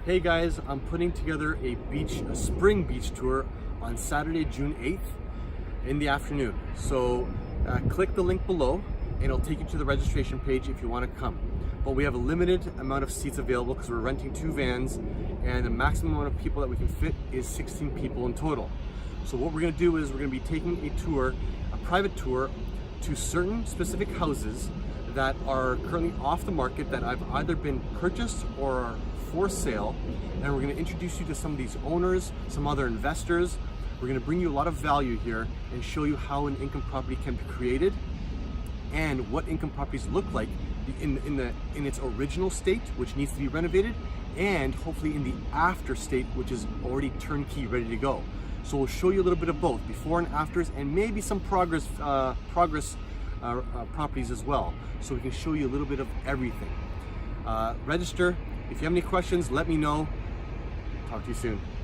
Hey guys, I'm putting together a spring beach tour on Saturday, June 8th in the afternoon. So click the link below and it'll take you to the registration page if you want to come. But we have a limited amount of seats available because we're renting 2 vans and the maximum amount of people that we can fit is 16 people in total. So what we're going to do is we're going to be taking a tour, a private tour, to certain specific houses that are currently off the market that have either been purchased or are for sale, and we're going to introduce you to some of these owners, some other investors. We're going to bring you a lot of value here and show you how an income property can be created and what income properties look like in its original state, which needs to be renovated, and hopefully in the after state, which is already turnkey, ready to go. So we'll show you a little bit of both, before and afters, and maybe some progress properties as well, so we can show you a little bit of everything. Register. If you have any questions, let me know. Talk to you soon.